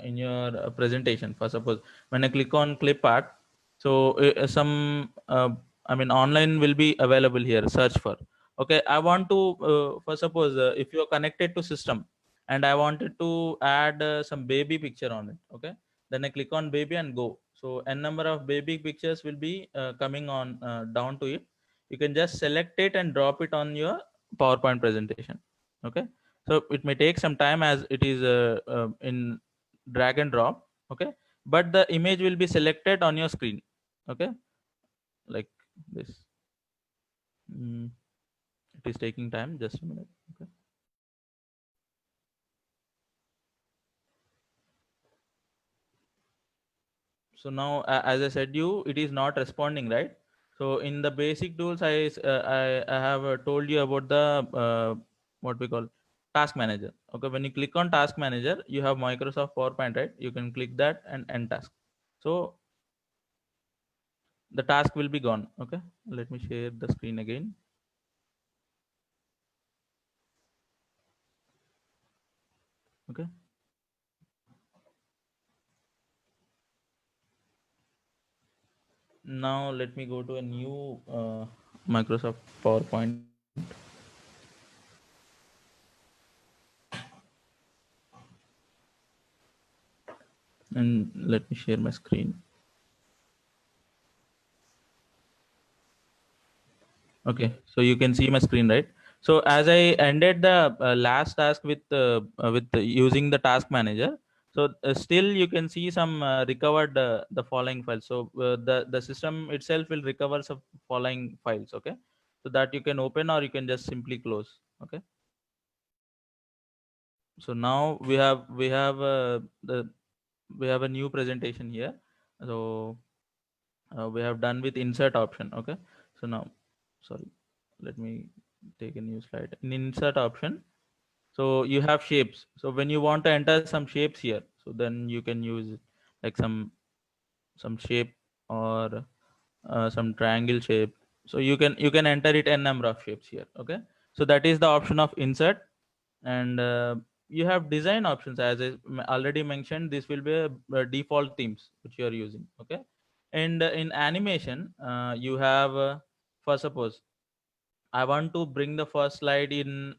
in your presentation, for suppose when I click on clip art, so some I mean online will be available here. Search for. Okay, I want to for suppose if you are connected to system and I wanted to add some baby picture on it. Okay, then I click on baby and go. So n number of baby pictures will be coming on down to it. You can just select it and drop it on your PowerPoint presentation. Okay, so it may take some time as it is in drag and drop. Okay, but the image will be selected on your screen. Okay, like this. It is taking time, just a minute. Okay, so now as I said you, it is not responding, right? So in the basic tools I have told you about the what we call task manager. Okay, when you click on task manager, you have Microsoft PowerPoint, right? You can click that and end task. So the task will be gone. Okay, let me share the screen again. Okay, now let me go to a new Microsoft PowerPoint. And let me share my screen. Okay, so you can see my screen, right? So as I ended the last task with using the task manager, so still you can see some recovered the following files. So the system itself will recover some following files. Okay, so that you can open or you can just simply close. Okay, so now we have a new presentation here. So we have done with insert option. Okay, so now sorry, let me take a new slide. In insert option, so you have shapes. So when you want to enter some shapes here, so then you can use like some shape or some triangle shape. So you can enter it n number of shapes here. Okay, so that is the option of insert. And you have design options. As I already mentioned, this will be a default themes which you are using. Okay, and in animation you have for suppose I want to bring the first slide in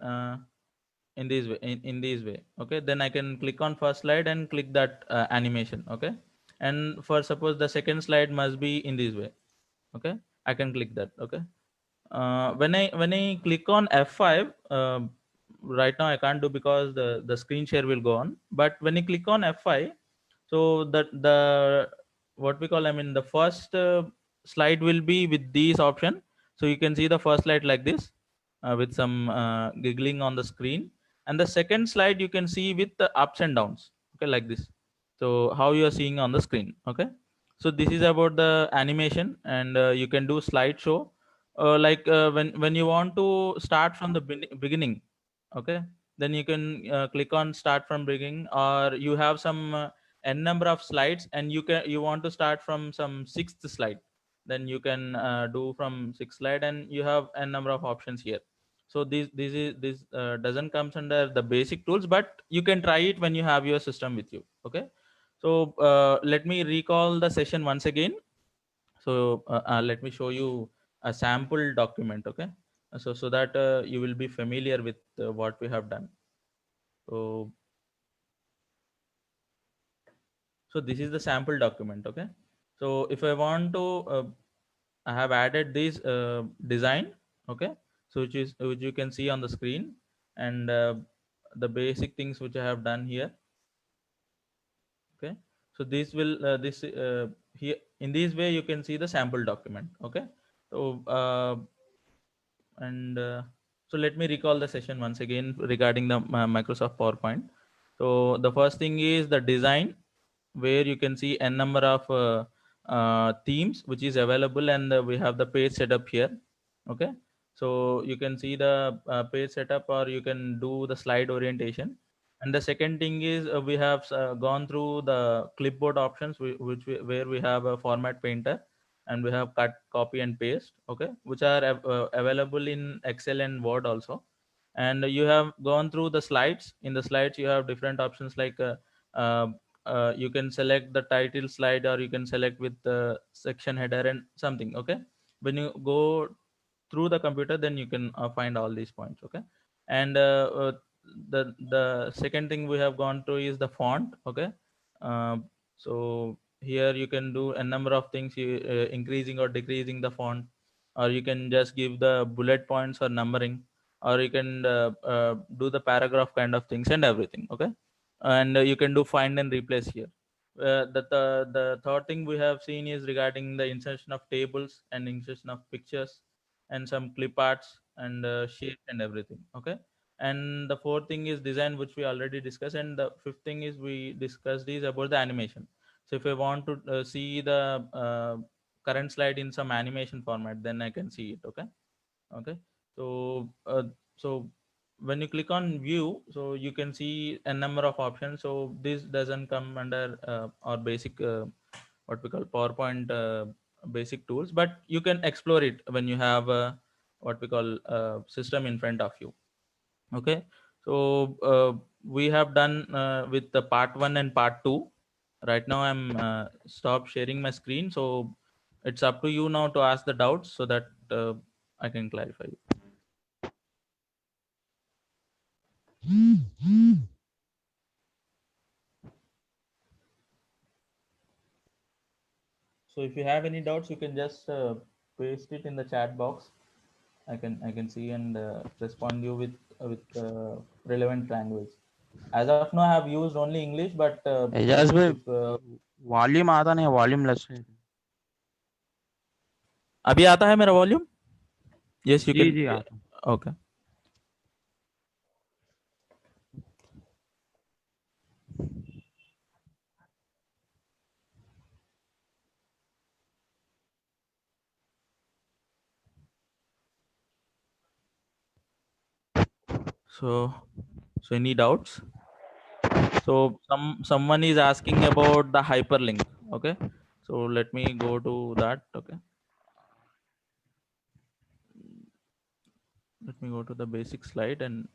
this way, in this way. Okay, then I can click on first slide and click that animation. Okay, and for suppose the second slide must be in this way. Okay, I can click that. Okay, when I click on F5, right now I can't do because the screen share will go on. But when you click on F5, so the what we call, I mean, the first slide will be with these option. So you can see the first slide like this with some giggling on the screen, and the second slide you can see with the ups and downs. Okay, like this. So how you are seeing on the screen. Okay, so this is about the animation, and you can do slideshow. Like when you want to start from the beginning. Okay, then you can click on start from beginning, or you have some n number of slides and you want to start from some sixth slide, then you can do from sixth slide, and you have n number of options here. So this doesn't comes under the basic tools, but you can try it when you have your system with you. Okay, so let me recall the session once again. So let me show you a sample document. Okay, so that you will be familiar with what we have done. So this is the sample document. Okay, so if I want to I have added this design. Okay, so which you can see on the screen, and the basic things which I have done here. Okay, so this will this here in this way you can see the sample document. Okay, so and so let me recall the session once again regarding the Microsoft PowerPoint. So the first thing is the design, where you can see n number of themes which is available, and we have the page setup here. Okay, So you can see the page setup, or you can do the slide orientation. And the second thing is we have gone through the clipboard options, where we have a format painter, and we have cut, copy, and paste. Okay, which are available in Excel and Word also. And you have gone through the slides. In the slides, you have different options like uh, you can select the title slide, or you can select with the section header and something. Okay, when you go through the computer, then you can find all these points. Okay, and the second thing we have gone through is the font. Okay, uh, so here you can do a number of things, you increasing or decreasing the font, or you can just give the bullet points or numbering, or you can do the paragraph kind of things and everything. Okay, and you can do find and replace here. The third thing we have seen is regarding the insertion of tables and insertion of pictures and some clip arts and shapes and everything. Okay, and the fourth thing is design, which we already discussed, and the fifth thing is we discussed is about the animation. So if I want to see the current slide in some animation format, then I can see it. Okay, okay, so so when you click on view, so you can see a number of options. So this doesn't come under our basic what we call PowerPoint basic tools, but you can explore it when you have what we call system in front of you. Okay, so we have done with the part 1 and part 2. Right now I'm stop sharing my screen, so it's up to you now to ask the doubts, so that I can clarify. So if you have any doubts, you can just paste it in the chat box. I can see and respond you with relevant language. As of now, I have used only English, but Ejaz भाई if volume आता नहीं, volume less है। अभी आता है मेरा volume? Yes, you जी can. जी आता। Okay. So any doubts? So someone is asking about the hyperlink. Okay. So let me go to that. Okay. Let me go to the basic slide and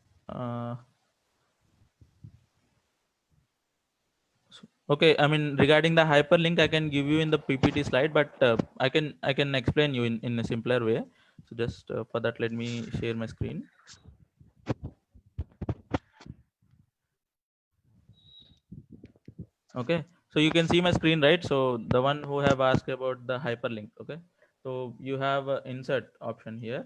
okay. I mean, regarding the hyperlink, I can give you in the PPT slide, but I can explain you in a simpler way. So just for that, let me share my screen. Okay, so you can see my screen, right? So the one who have asked about the hyperlink. Okay, so you have a insert option here,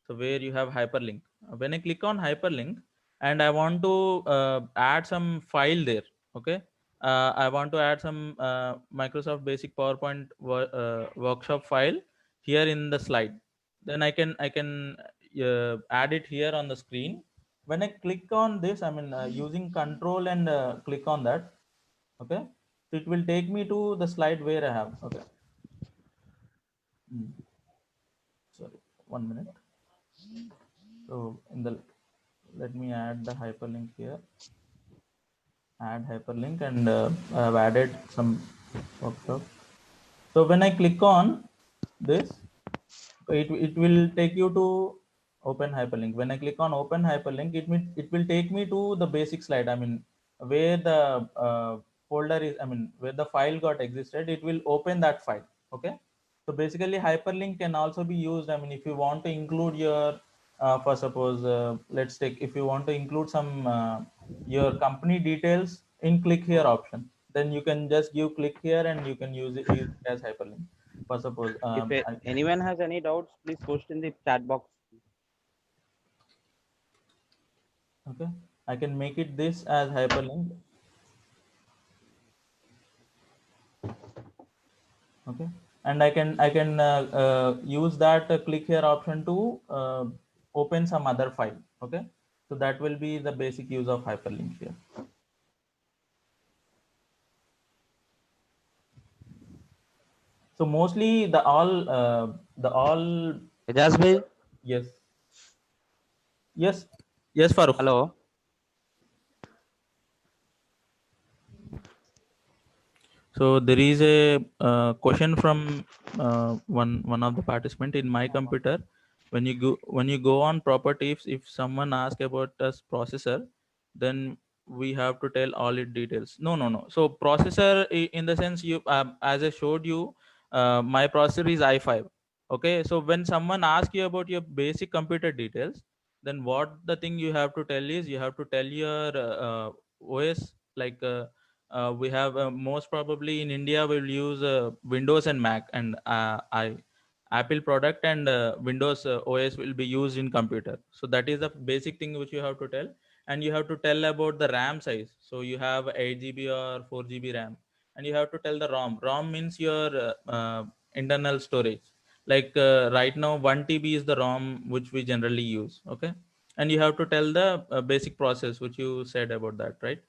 so where you have hyperlink. When I click on hyperlink and I want to add some file there. Okay, I want to add some Microsoft Basic PowerPoint workshop file here in the slide. Then I can add it here on the screen. When I click on this, I mean using control and click on that. Okay, so it will take me to the slide where I have. Okay. Hmm. Sorry, 1 minute. So in the, let me add the hyperlink here. Add hyperlink, and I have added some workshop. So when I click on this, it will take you to open hyperlink. When I click on open hyperlink, it will take me to the basic slide. I mean, where the folder is, I mean, where the file got existed, it will open that file. Okay, so basically hyperlink can also be used. I mean, if you want to include your for suppose let's take, if you want to include some your company details in click here option, then you can just give click here and you can use it as hyperlink. For suppose If anyone has any doubts, please post in the chat box. okay, I can make it this as hyperlink. Okay, and I can use that click here option to open some other file. Okay, so that will be the basic use of hyperlink here. So mostly the all Ejaz भाई yes. Yes, yes, Farooq. Hello. So there is a question from one of the participant in my computer. When you go on properties, if someone asks about us processor, then we have to tell all its details. No. So processor in the sense you as I showed you, my processor is i5. Okay, so when someone asks you about your basic computer details, then what the thing you have to tell is you have to tell your OS like. We have most probably in India we'll use Windows and Mac, and I Apple product and Windows OS will be used in computer. So that is the basic thing which you have to tell, and you have to tell about the RAM size. So you have 8 GB or 4 GB RAM, and you have to tell the ROM. ROM means your internal storage. Like right now, 1 TB is the ROM which we generally use. Okay, and you have to tell the basic process which you said about that, right?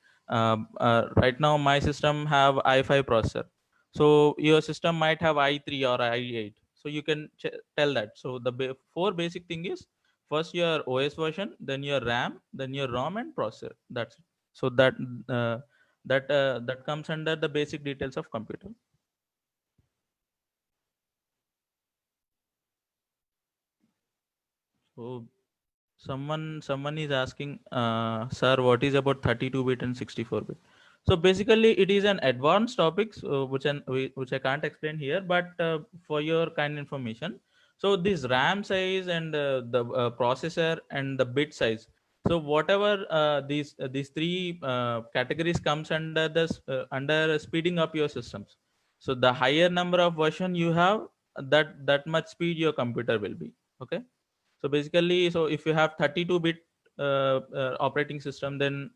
Right now my system have i5 processor, so your system might have i3 or i8, so you can tell that. So the four basic thing is first your OS version, then your RAM, then your ROM and processor. That's it. So uh, that comes under the basic details of computer. So someone is asking, sir, what is about 32-bit and 64-bit? So basically it is an advanced topics which I can't explain here, but for your kind information, so this RAM size and the processor and the bit size, so whatever these three categories comes under this under speeding up your systems. So the higher number of version you have, that much speed your computer will be. Okay, so basically, so if you have 32-bit operating system, then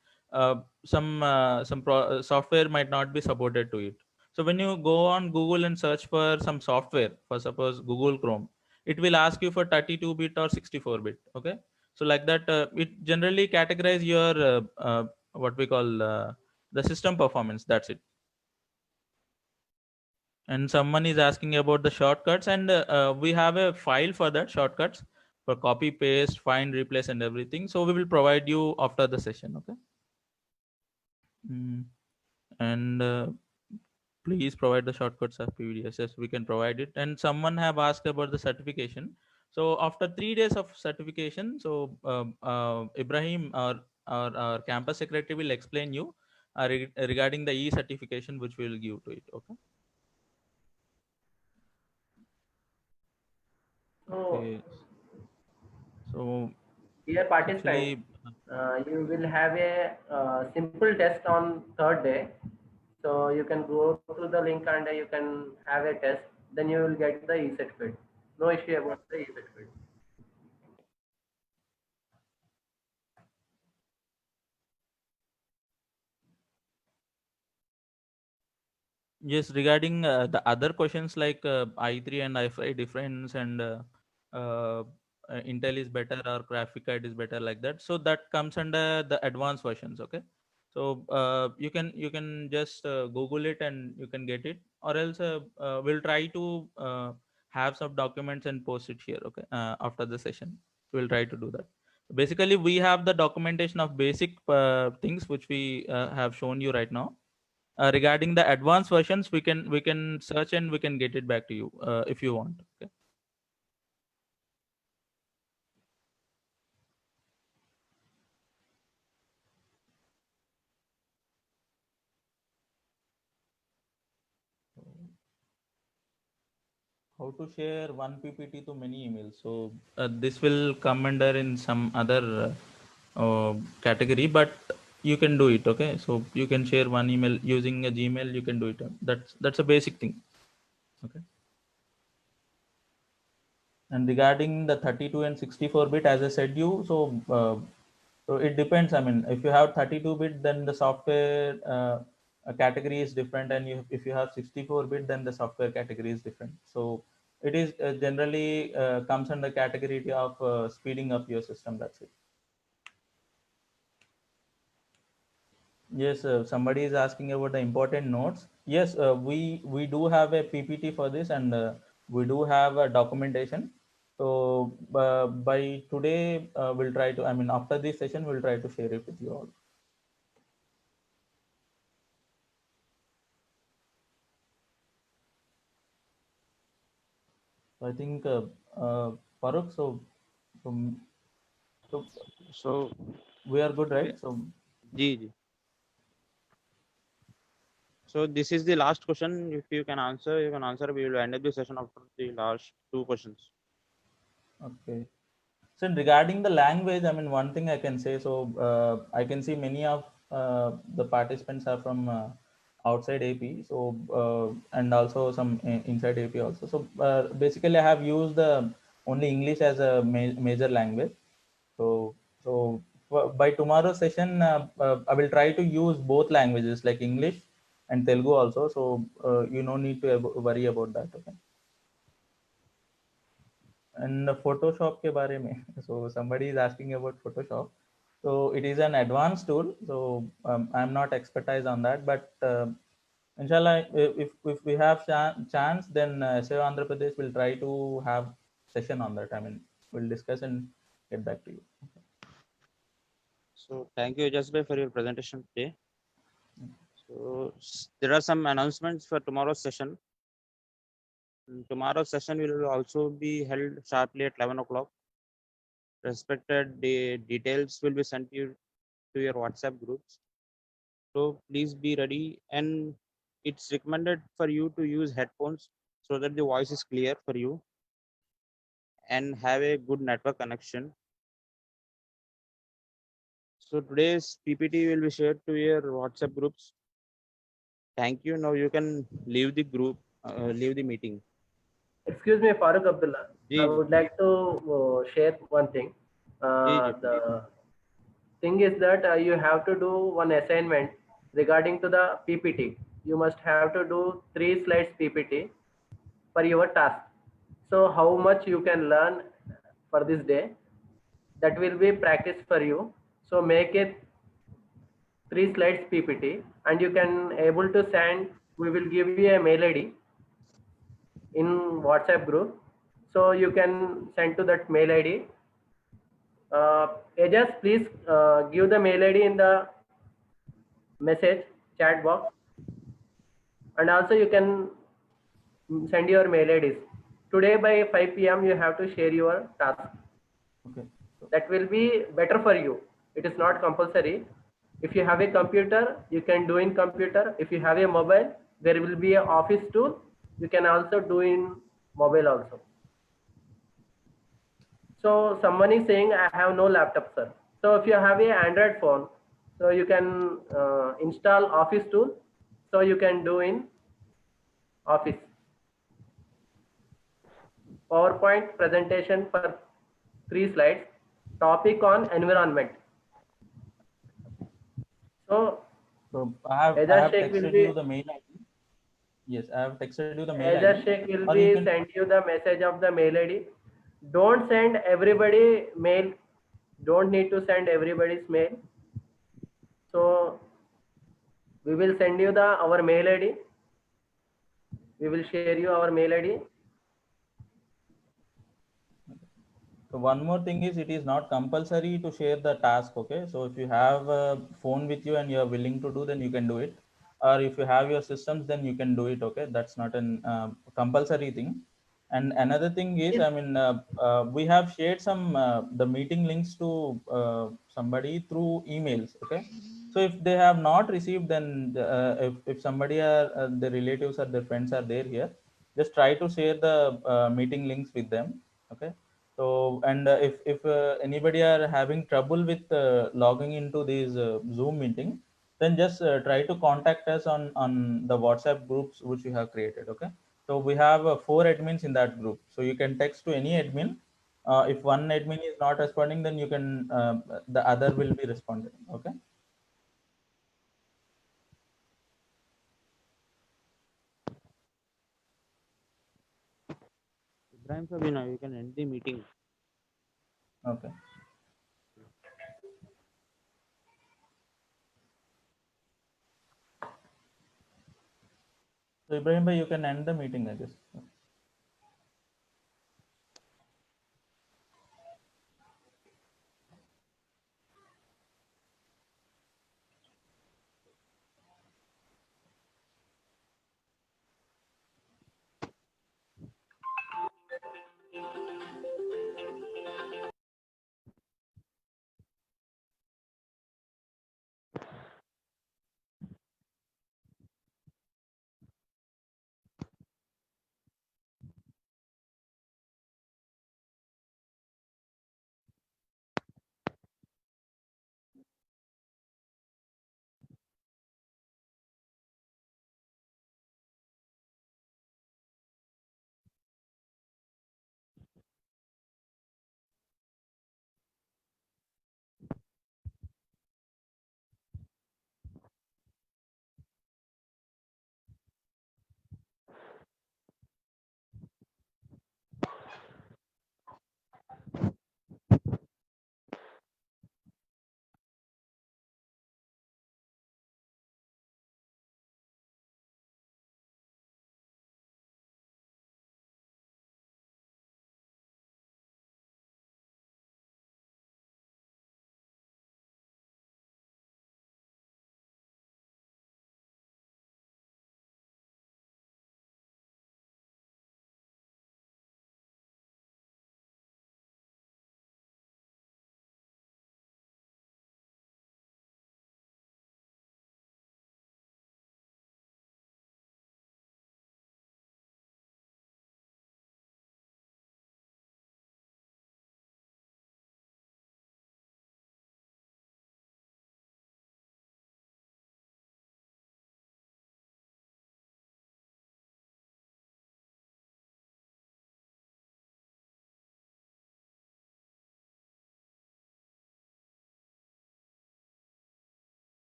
software might not be supported to it. So when you go on Google and search for some software, for suppose Google Chrome, it will ask you for 32-bit or 64-bit. Okay, so like that, it generally categorize your what we call the system performance. That's it. And someone is asking about the shortcuts, and we have a file for that shortcuts for copy, paste, find, replace, and everything. So we will provide you after the session. Okay. Mm. And please provide the shortcuts of PVDS. Yes, we can provide it. And someone have asked about the certification. So after 3 days of certification, so Ibrahim, our campus secretary, will explain you regarding the e-certification which we will give to it. Okay. So, Okay. So dear participants, actually, you will have a simple test on third day. So you can go to the link and you can have a test. Then you will get the e-certificate. No issue about the e-certificate. yes, regarding the other questions like i3 and i5 difference, and Intel is better or graphic card is better, like that. So that comes under the advanced versions. Okay. So you can just Google it and you can get it, or else we'll try to have some documents and post it here. Okay. After the session, we'll try to do that. Basically, we have the documentation of basic things which we have shown you right now. Regarding the advanced versions, we can search and we can get it back to you if you want. Okay. How to share one PPT to many emails? So this will come under in some other category, but you can do it. Okay, so you can share one email using a Gmail, you can do it. That's a basic thing. Okay. And regarding the 32 and 64-bit, as I said you, so it depends. I mean, if you have 32-bit, then the software category is different, and if you have 64-bit, then the software category is different. So it is generally comes under category of speeding up your system. That's it. Yes, somebody is asking about the important notes. Yes, we do have a PPT for this, and we do have a documentation. So by today, we'll try to, I mean, after this session, we'll try to share it with you all. So I think, Farooq, so, so So, we are good, right? So, Ji. So this is the last question. If you can answer, you can answer. We will end up the session after the last two questions. okay. So regarding the language, I mean, one thing I can say, so I can see many of the participants are from outside AP, so and also some inside AP also. So basically, I have used only English as a major language. So by tomorrow's session, I will try to use both languages like English and Telugu also. So you no need to worry about that. Okay. And Photoshop ke bare mein. So somebody is asking about Photoshop. So it is an advanced tool. So I'm not expertise on that, but inshallah, if we have chance, then SAO Andhra Pradesh will try to have session on that. I mean, we'll discuss and get back to you. So thank you, Jasbhai, for your presentation today. So there are some announcements for tomorrow's session. Tomorrow's session will also be held sharply at 11 o'clock. Respected details will be sent to your WhatsApp groups. So please be ready, and it's recommended for you to use headphones so that the voice is clear for you and have a good network connection. So today's PPT will be shared to your WhatsApp groups. Thank you. Now you can leave the group, leave the meeting. Excuse me, Farooq Abdullah. I Ji, would like to share one thing. please. The thing is that you have to do one assignment regarding to the PPT. You must have to do 3 slides PPT for your task. So how much you can learn for this day, that will be practice for you. So make it 3 slides PPT, and you can able to send. We will give you a mail ID in WhatsApp group, so you can send to that mail ID. Ajas, please give the mail ID in the message chat box, and also you can send your mail IDs. Today by 5 p.m. you have to share your task. Okay. That will be better for you. It is not compulsory. If you have a computer, you can do in computer. If you have a mobile, there will be an office tool. You can also do in mobile also. So someone is saying, I have no laptop, sir. So if you have a Android phone, so you can install Office tool. So you can do in Office. PowerPoint presentation for 3 slides. Topic on environment. So I have Ajas Sheikh will texted be you the mail ID. Yes, I have texted you the mail Ajas ID. Sheikh will Or you be can, send you the message of the mail ID. Don't send everybody mail. Don't need to send everybody's mail. So we will send you the our mail ID. We will share you our mail ID. so one more thing is, it is not compulsory to share the task. Okay. So if you have a phone with you and you are willing to do, then you can do it. Or if you have your systems, then you can do it. Okay. That's not an compulsory thing. And another thing is, I mean, we have shared some the meeting links to somebody through emails. Okay. So if they have not received, then if somebody are the relatives or their friends are there here, just try to share the meeting links with them. Okay. So, and if anybody are having trouble with logging into these Zoom meeting, then just try to contact us on the WhatsApp groups which we have created. Okay. So we have 4 admins in that group. So you can text to any admin. If one admin is not responding, then you can the other will be responding. Okay. Ibrahim Sabina, you can end the meeting. Okay. So Ibrahim bhai, you can end the meeting, I guess.